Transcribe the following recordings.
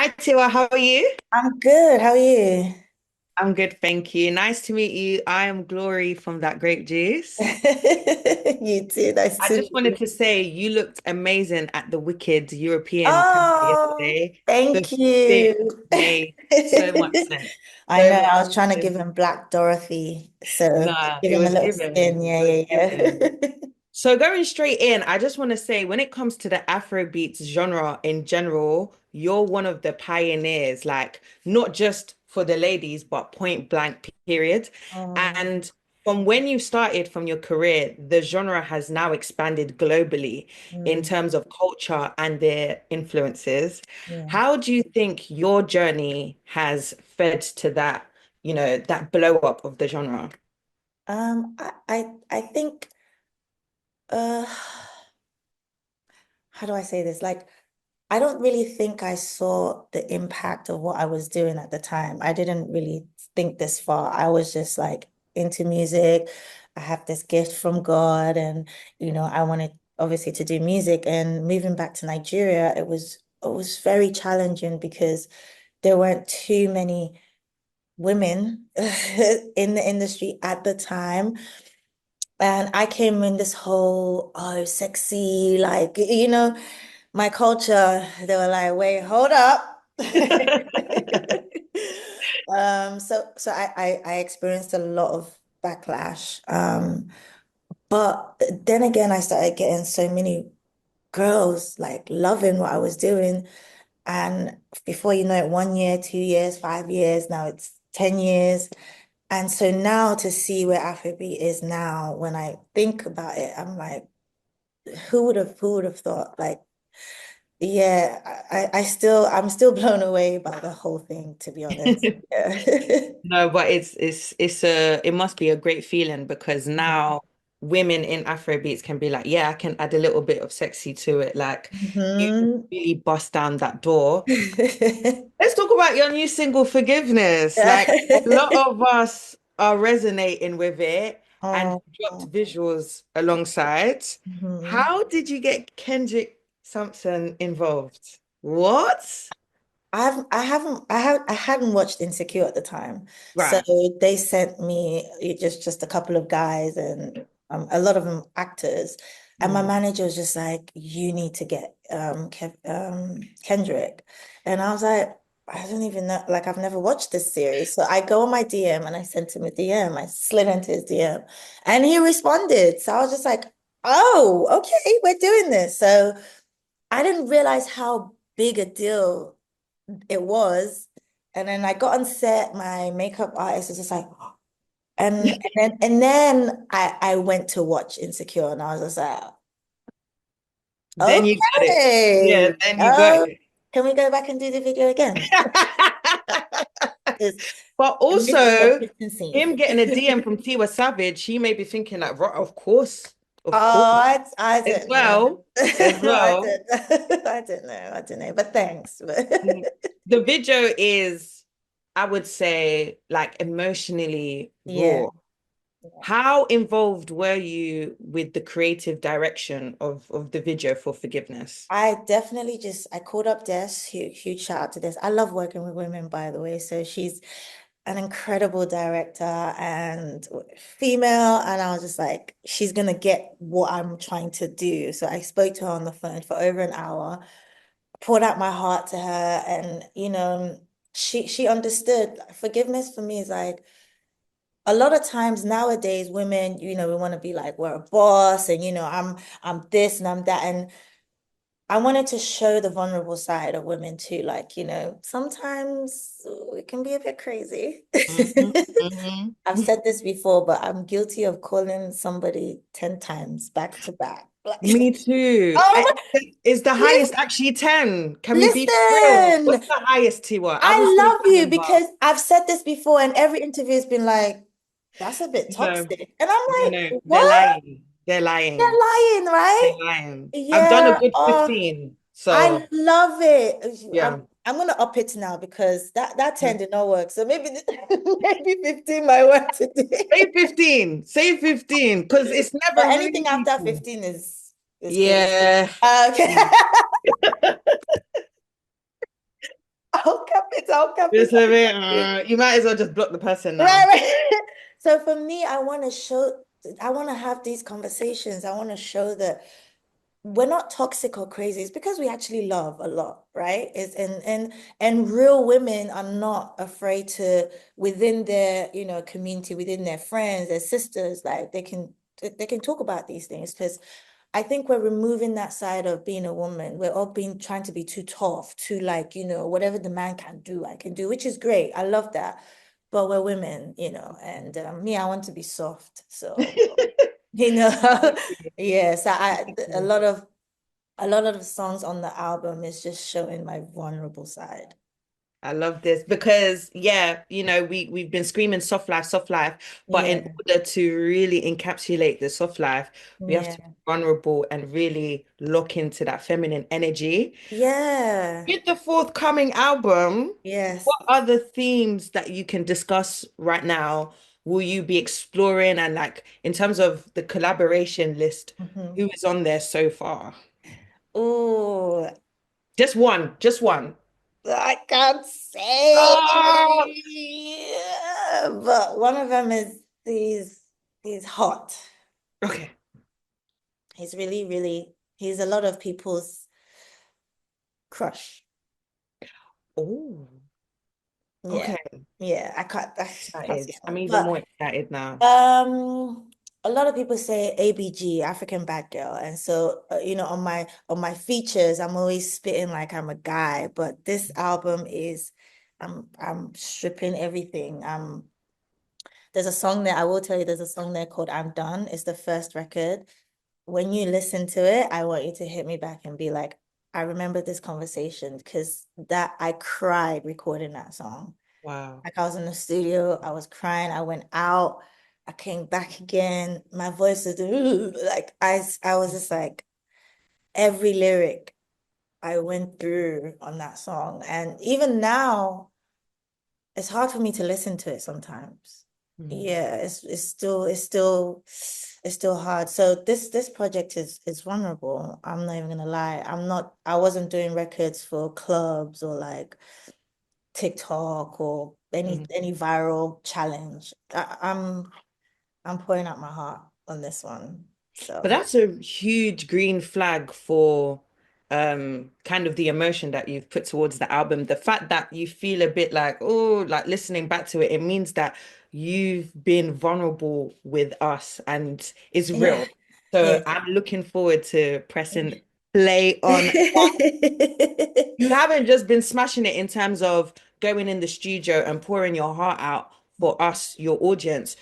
Hi, Tiwa. How are you? I'm good. How are you? I'm good, thank you. Nice to meet you. I am Glory from that Grape Juice. You too. Nice I to just meet wanted you. to say you looked amazing at the Wicked European premiere Oh, yesterday. The thank fit you. made so much sense. I So know. much I was trying to give sense. him Black Dorothy, so Nah, give it him a was little given. spin. It Yeah, was yeah, given. yeah. So going straight in, I just want to say when it comes to the Afrobeats genre in general, you're one of the pioneers, like not just for the ladies, but point blank period. Oh, And from when you started from your career, the genre has now expanded globally in mm, terms of culture and their influences. yeah. How do you think your journey has fed to that, that blow up of the genre? I think uh how do I say this? Like, I don't really think I saw the impact of what I was doing at the time. I didn't really think this far. I was just like into music. I have this gift from God, and I wanted obviously to do music. And moving back to Nigeria, it was very challenging because there weren't too many women in the industry at the time. And I came in this whole, oh, sexy, like, my culture, they were like, wait, hold up. So I experienced a lot of backlash. But then again, I started getting so many girls like loving what I was doing. And before you know it, 1 year, 2 years, 5 years, now it's 10 years. And so now to see where Afrobeat is now, when I think about it, I'm like, who would have thought? Like, yeah, I'm still blown away by the whole thing, to be honest. Yeah. No, but it must be a great feeling because now women in Afrobeats can be like, yeah, I can add a little bit of sexy to it. Like you Mhm. really bust down that door. Let's talk about your new single, Forgiveness. Yeah. Like a lot of us are resonating with it and Oh, dropped visuals alongside. mhm. How did you get Kendrick Sampson involved? What? I hadn't watched Insecure at the time, so Right. they sent me just a couple of guys and a lot of them actors, and my Mm. manager was just like, "You need to get Kendrick," and I was like, "I don't even know, like I've never watched this series." So I go on my DM and I sent him a DM. I slid into his DM, and he responded. So I was just like, "Oh, okay, we're doing this." So I didn't realize how big a deal it was. And then I got on set, my makeup artist was just like, and then I went to watch Insecure and I was just like, Then you got it. Yeah, okay. then you got Oh, it. can we go back and do the video again? Because But I missed the also, consistency. him getting a DM from Tiwa Savage, he may be thinking like, "Right, of course, Oh, I as don't know. well, as I well." don't, I don't know. I don't know. But thanks. Mm. The video is, I would say, like emotionally Yeah. raw. How involved were you with the creative direction of the video for Forgiveness? I definitely I called up Des, huge shout out to Des. I love working with women, by the way. So she's an incredible director and female. And I was just like, she's gonna get what I'm trying to do. So I spoke to her on the phone for over an hour, poured out my heart to her, and she understood. Forgiveness for me is like a lot of times nowadays, women, we want to be like, we're a boss, and I'm this and I'm that. And I wanted to show the vulnerable side of women too. Like, sometimes it can be a bit crazy. Mhm, mhm. I've said this before, but I'm guilty of calling somebody 10 times back to back. Like, Me too. oh my, Is the highest listen, actually 10? Can we be real? listen, What's the highest, Tiwa? I will I save love that you number. because I've said this before, and every interview has been like, that's a bit No, toxic. And I'm no, like, no. They're what? lying. They're They're lying. lying, They're right? lying. I've done a Yeah. good Oh, 15. I So, love it. yeah. I'm gonna up it now because that 10 did not work. So maybe maybe 15 might work today. Say 15. Say 15. Because it's But never anything really after equal. 15 is good. Yeah. Okay. I'll cap it. Just a bit, you might as well just block the person Right, now. right. So for me, I want to have these conversations. I want to show that we're not toxic or crazy. It's because we actually love a lot, right? It's and real women are not afraid to within their, community, within their friends, their sisters, like they can talk about these things because I think we're removing that side of being a woman. We're all being trying to be too tough, too like, whatever the man can do, I can do, which is great. I love that. But we're women, and me, I want to be soft. So, yeah. So a lot of the songs on the album is just showing my vulnerable side. I love this because yeah, we've been screaming soft life, but in Yeah. order to really encapsulate the soft life, we have to be Yeah. vulnerable and really lock into that feminine energy. Yeah. With the forthcoming album, Yes. what are the themes that you can discuss right now? Will you be exploring and like in terms of the collaboration list, Hmm. who is on there so far? Oh, Just one, just one. I can't say, Oh, but one of them is he's hot. okay. He's really, really, he's a lot of people's crush. Oh, Yeah. okay. Yeah. I can't say Excited. I'm hot. even But more excited now. a lot of people say ABG, African Bad Girl. And so, on my features, I'm always spitting like I'm a guy, but this album is I'm stripping everything. There's a song there, I will tell you, there's a song there called I'm Done. It's the first record. When you listen to it, I want you to hit me back and be like, I remember this conversation because that I cried recording that song. Wow. Like I was in the studio, I was crying, I went out, I came back again. My voice is like I was just like every lyric I went through on that song. And even now, it's hard for me to listen to it sometimes. Mm, Yeah, it's still hard. So this project is vulnerable. I'm not even gonna lie. I wasn't doing records for clubs or like TikTok or any mm. any viral challenge. I'm pouring out my heart on this one. But So that's a huge green flag for kind of the emotion that you've put towards the album. The fact that you feel a bit like, oh, like listening back to it, it means that you've been vulnerable with us and it's yeah, real. So yeah. I'm looking forward to pressing play on. You haven't just been smashing it in terms of going in the studio and pouring your heart out for us, your audience.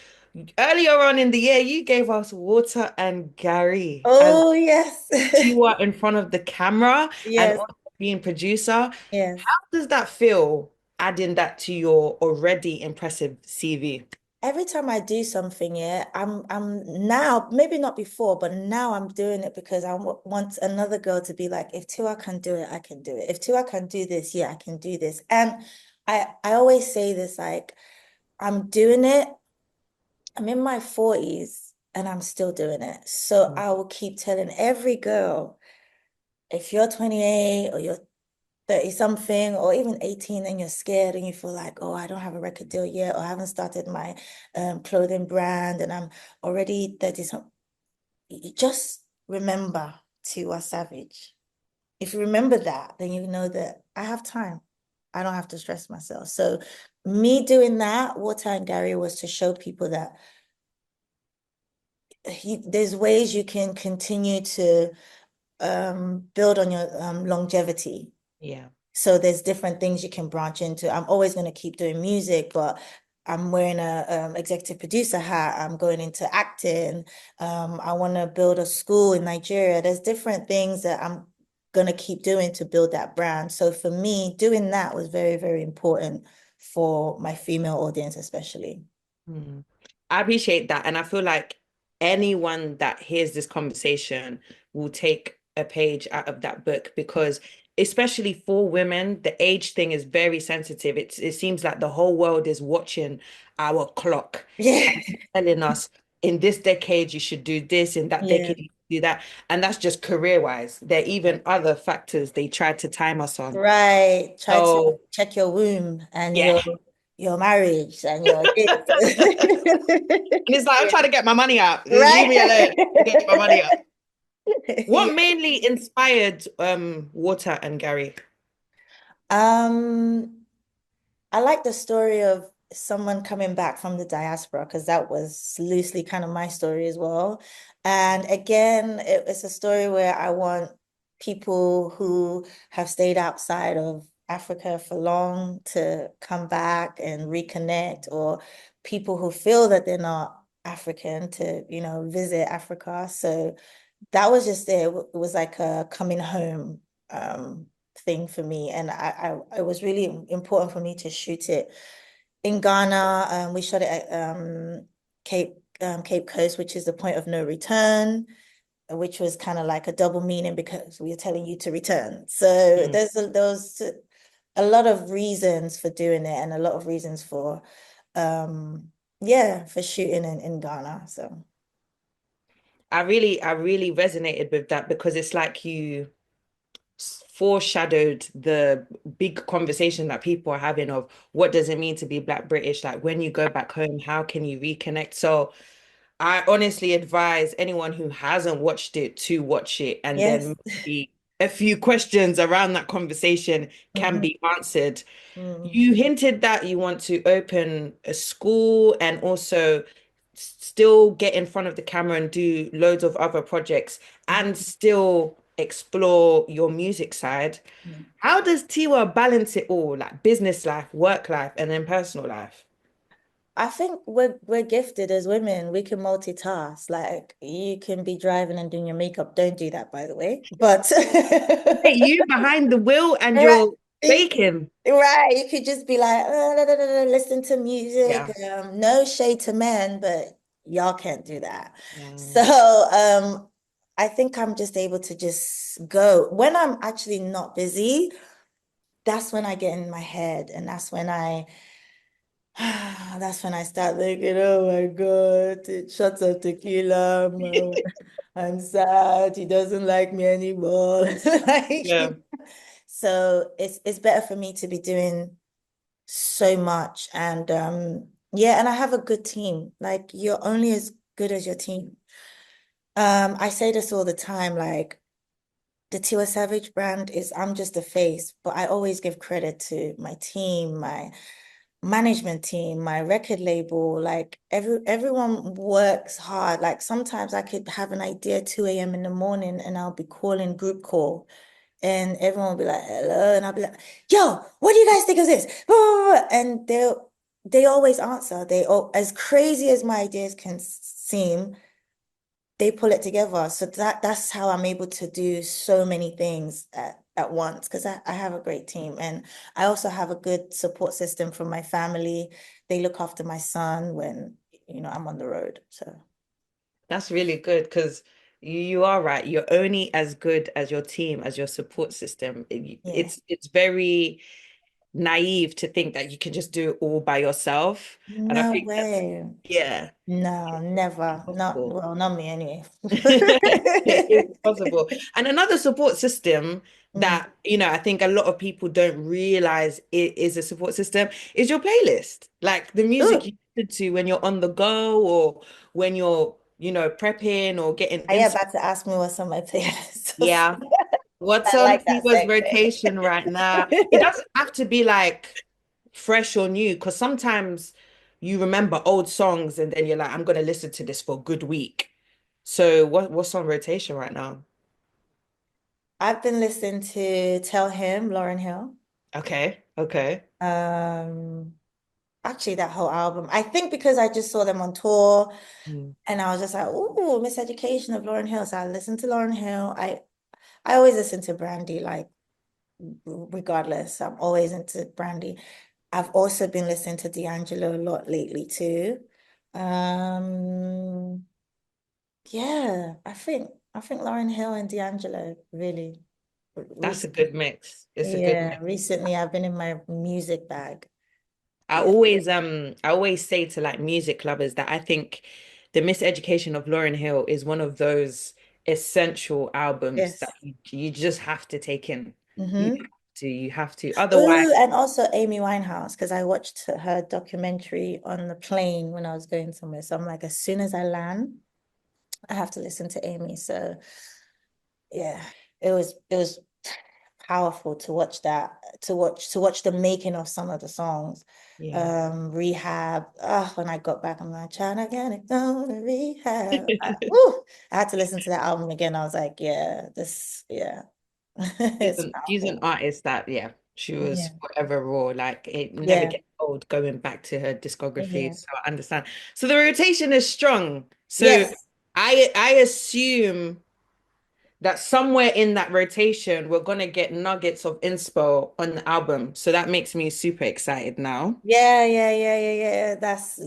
Earlier on in the year, you gave us Water and Gary as Oh yes. Tiwa in front of the camera and Yes, also being producer. yes. How does that feel, adding that to your already impressive CV? Every time I do something, yeah, I'm now, maybe not before, but now I'm doing it because want another girl to be like, if Tiwa can do it, I can do it. If Tiwa can do this, yeah, I can do this. And I always say this, like, I'm doing it. I'm in my 40s and I'm still doing it. So Mm, I will keep telling every girl, if you're 28 or you're 30 something or even 18 and you're scared and you feel like, oh, I don't have a record deal yet, or I haven't started my clothing brand and I'm already 30 something, just remember Tiwa Savage. If you remember that, then you know that I have time. I don't have to stress myself. So me doing that, Water and Gary, was to show people that there's ways you can continue to build on your longevity. yeah. So there's different things you can branch into. I'm always going to keep doing music, but I'm wearing a executive producer hat. I'm going into acting. I want to build a school in Nigeria. There's different things that I'm going to keep doing to build that brand. So for me, doing that was very, very important for my female audience, especially. Mm. I appreciate that. And I feel like anyone that hears this conversation will take a page out of that book because, especially for women, the age thing is very sensitive. It seems like the whole world is watching our clock Yeah. and telling us in this decade you should do this, in that Yeah. decade you should do that. And that's just career-wise. There are even other factors they tried to time us on. Right. Try to So check your womb and yeah. your marriage and your this. And it's like, I'm trying to get my money out. Leave me alone. Right. Get my money out. Yeah. What mainly inspired Water and Gary? Um, I like the story of someone coming back from the diaspora because that was loosely kind of my story as well. And again, it's a story where I want people who have stayed outside of Africa for long to come back and reconnect, or people who feel that they're not African to, visit Africa. So that was just it. It was like a coming home thing for me, and it was really important for me to shoot it in Ghana. We shot it at Cape Coast, which is the point of no return, which was kind of like a double meaning because we are telling you to return. So Mm. there was a lot of reasons for doing it, and a lot of reasons for yeah, for shooting in Ghana. So I really resonated with that because it's like you foreshadowed the big conversation that people are having of what does it mean to be Black British? Like when you go back home, how can you reconnect? So I honestly advise anyone who hasn't watched it to watch it, and yes. then maybe a few questions around that conversation can Mhm. be answered. Mm. You hinted that you want to open a school and also still get in front of the camera and do loads of other projects and still explore your music side. Mm. How does Tiwa balance it all, like business life, work life, and then personal life? I think we're gifted as women. We can multitask. Like you can be driving and doing your makeup. Don't do that, by the way. But Wait, you behind the wheel and right, you're baking. right. You could just be like, listen to music. Yeah. No shade to men, but y'all can't do that. So Yeah. I think I'm just able to just go. When I'm actually not busy, that's when I get in my head, and that's when I start thinking, oh my God, shots of tequila. I'm sad. He doesn't like me anymore. Yeah. So it's better for me to be doing so much. And yeah, and I have a good team. Like you're only as good as your team. I say this all the time, like the Tiwa Savage brand is I'm just a face, but I always give credit to my team, my management team, my record label, like everyone works hard. Like sometimes I could have an idea at 2 a.m. in the morning and I'll be calling group call and everyone will be like, hello. And I'll be like, yo, what do you guys think of this? And they always answer. As crazy as my ideas can seem, they pull it together. So that's how I'm able to do so many things at once because I have a great team and I also have a good support system from my family. They look after my son when, I'm on the road. So That's really good because you are right. You're only as good as your team, as your support system. yeah. It's very naive to think that you can just do it all by yourself. And I No think that's, way. yeah, No, never. Not impossible. well, not me anyway. It is possible. And another support system Mm. that, I think a lot of people don't realize it is a support system is your playlist. Like the music Ooh, you listen to when you're on the go or when you're, prepping or getting are you inspired. about to ask me what's on my playlist? Yeah. What's I on like that Tiwa's segue. rotation right now? It doesn't have to be like fresh or new because sometimes you remember old songs and then you're like, I'm gonna listen to this for a good week. So what's on rotation right now? I've been listening to Tell Him, Lauryn Hill. Okay, okay. Um, Actually that whole album. I think because I just saw them on tour Mm. and I was just like, ooh, Miseducation of Lauryn Hill. So I listened to Lauryn Hill. I always listen to Brandy, like regardless. I'm always into Brandy. I've also been listening to D'Angelo a lot lately too. Um, yeah, I think Lauryn Hill and D'Angelo really That's a recently. good mix. It's a good Yeah, mix. recently I've been in my music bag. I Yeah. always I always say to like music lovers that I think the miseducation of Lauryn Hill is one of those essential albums that Yes. you just have to take in. Mm-hmm. You have to. Otherwise, Ooh, and also Amy Winehouse, because I watched her documentary on the plane when I was going somewhere. So I'm like, as soon as I land, I have to listen to Amy. So yeah, it was powerful to watch that, to watch the making of some of the songs. yeah. Rehab. When I got back, I'm like, trying to get it going to rehab. Woo, I had to listen to that album again. I was like, yeah, yeah. It's She's an powerful. artist that, yeah, she was Yeah. forever raw. Like it never Yeah. gets old going back to her discography. Yeah. So I understand. So the rotation is strong. So Yes. I assume that somewhere in that rotation we're gonna get nuggets of inspo on the album. So that makes me super excited now. Yeah, yeah, yeah, yeah, yeah. That's.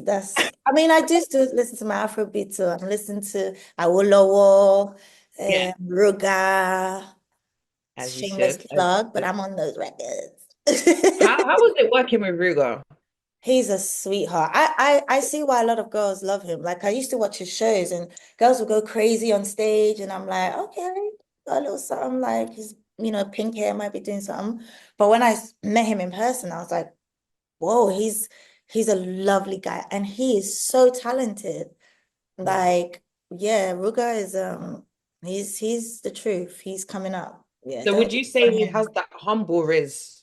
I mean, I do still listen to my Afrobeat too. I'm listening to Awolowo, Yeah, Ruga, as you shameless should. As you plug, but should. I'm on those records. How was it working with Ruger? He's a sweetheart. I see why a lot of girls love him. Like I used to watch his shows and girls would go crazy on stage and I'm like, okay, got a little something like his, pink hair might be doing something. But when I met him in person, I was like, whoa, he's a lovely guy and he is so talented. Yeah. Like, yeah, Ruga is he's the truth. He's coming up. Yeah, So don't would you sleep say on he him. has that humble riz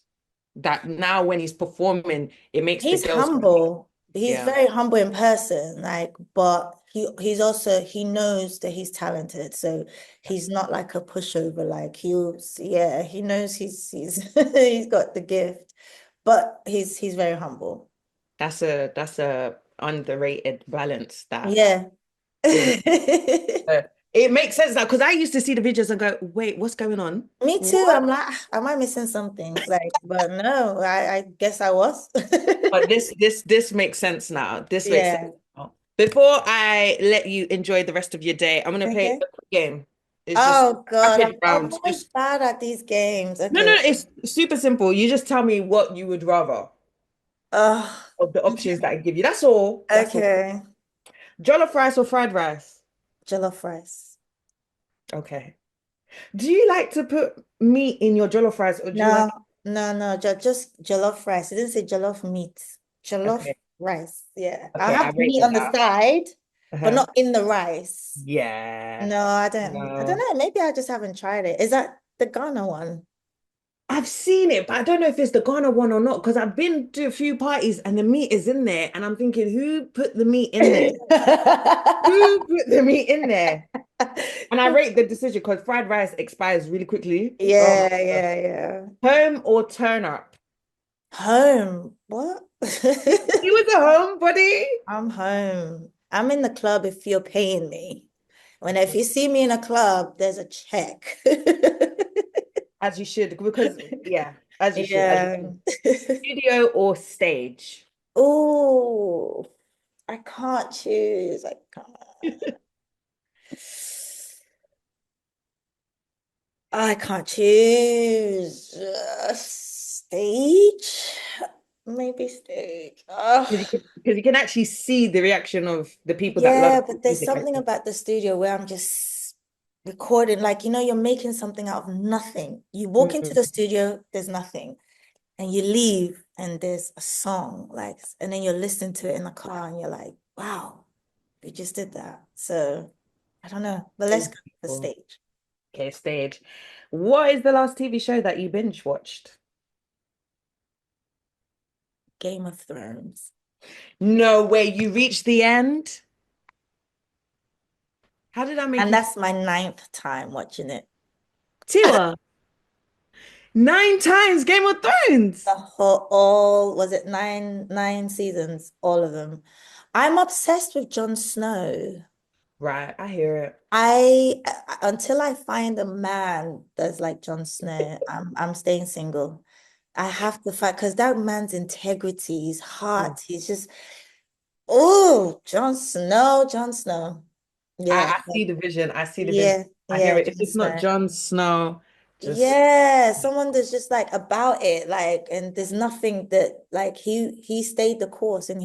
that now when he's performing, it makes the He's girls go, humble. He's yeah, very humble in person, like, but he's also he knows that he's talented. So he's not like a pushover. Like yeah, he knows he's he's got the gift, but he's very humble. that's a underrated balance that Yeah. is uh, it makes sense now because I used to see the videos and go, wait, what's going on? Me too. What? I'm like, am I missing something? Like, but no, I guess I was. But this makes sense now. This makes sense Yeah. now. Before I let you enjoy the rest of your day, I'm gonna play a Okay. quick game. It's just Oh God, rapid I'm rounds. always Just bad at these games. no, Okay. it's super simple. You just tell me what you would rather Oh, of the options that I give you. That's all. That's all. okay. Jollof rice or fried rice? Jollof rice. Okay. Do you like to put meat in your jollof rice or do you like No, no, no, just jollof rice. It didn't say jollof meat. Jollof okay, rice. Yeah. I'll okay, I have rate meat it on the that. side, but Uh-huh. not in the rice. Yeah. No, I don't No. know. Maybe I just haven't tried it. Is that the Ghana one? I've seen it, but I don't know if it's the Ghana one or not because I've been to a few parties and the meat is in there, and I'm thinking, who put the meat in there? Who put the meat in there? And I rate the decision because fried rice expires really quickly. Oh my Yeah, gosh. yeah, yeah. Home or turn up? Home. What? He was a homebody. I'm home. I'm in the club if you're paying me. If Okay. you see me in a club, there's a check. As you should, because yeah, as you should, as you Yeah. should. Studio or stage? Oh, I can't choose. I can't. I can't choose. Stage? Maybe stage. Because you can actually see the reaction of the people that love Yeah, but there's music. something about the studio where I'm just recording, like, you're making something out of nothing. You walk into the Mm. studio, there's nothing, and you leave and there's a song, like, and then you're listening to it in the car and you're like, wow, we just did that. So I don't know, but let's It's go for beautiful. stage. Okay, stage. What is the last TV show that you binge watched? Game of Thrones. No way, you reached the end? How did I make And you that's my ninth time watching it. Tiwa? 9 times Game of The Thrones. whole, all, was it nine seasons? All of them. I'm obsessed with Jon Snow. Right, I hear it. Until I find a man that's like Jon Snow, I'm staying single. I have to fight because that man's integrity, his Mm. heart, he's just, oh, Jon Snow, Jon Snow. Yeah, I see the vision. I see the vision. yeah, I hear yeah, it. If Jon it's not Snow. Jon Snow, just Yeah, someone that's just like about it, like, and there's nothing that like he stayed the course and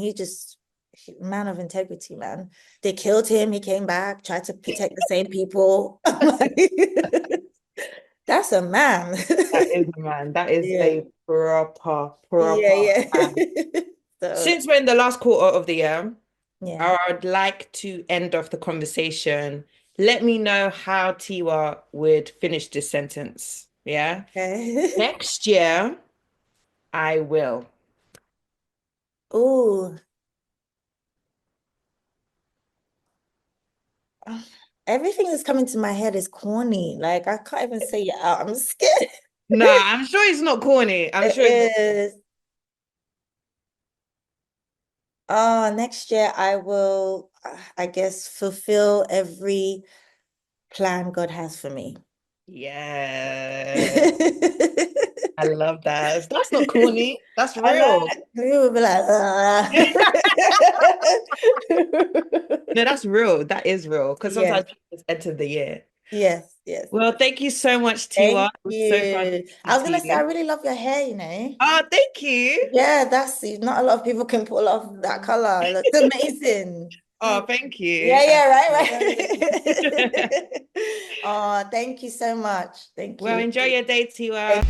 man of integrity, man. They killed him. He came back, tried to protect the same people. I'm like, that's a man. That is a man. That is Yeah. a proper, Yeah, proper yeah. man. So, Since we're in the last quarter of the year, yeah. I would like to end off the conversation. Let me know how Tiwa would finish this sentence. Yeah. Okay. Next year, I will. Oh, everything that's coming to my head is corny. Like I can't even say it out. I'm scared. Nah, I'm sure it's not corny. I'm It sure it's not. is. Oh, next year I will, I guess, fulfill every plan God has for me. Yeah. I love that. That's not corny. That's I know real. you will be like, No, that's real. That is real. Because Yes, sometimes people just enter the year. yes, yes. Well, thank you so much, Tiwa. Thank It was so fun you. I speaking was to gonna say, I you. really love your hair, you know. Oh, thank you. Yeah, that's it. Not a lot of people can pull off that color. It looks amazing. Oh, thank you. Yeah, I yeah, right, appreciate it. right. Oh, thank you so much. Thank Well, you. enjoy your day, Tiwa.